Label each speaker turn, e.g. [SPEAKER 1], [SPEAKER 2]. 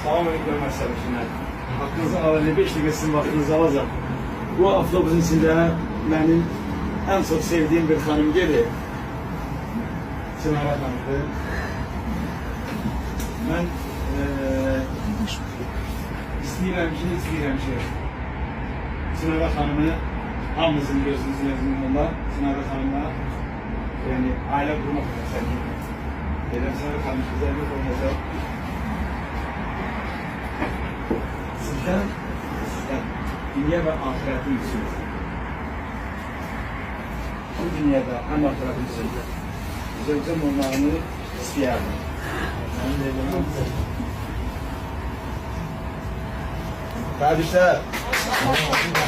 [SPEAKER 1] Salam aleyküm məsələsindən. Haqqınızı alın, 5 dəqiqə sizin vaxtınızı alacaq. Bu avtobusun içində mənim ən çox sevdiyim bir xanım gedir. Çınara xanımdır. Mən istəyirəm ki, Çınara xanımı hamımızın gözümüzün yazımında Çınara xanımla yani aile kurmak mesela. Dedem Çınara xanım güzellik olacaq. Sizden dünya ve ahiretin için. Bu dünyada hem ahiretin için. Zevcem onlarını istəyərdim. Kardeşler.
[SPEAKER 2] Hoşçakalın.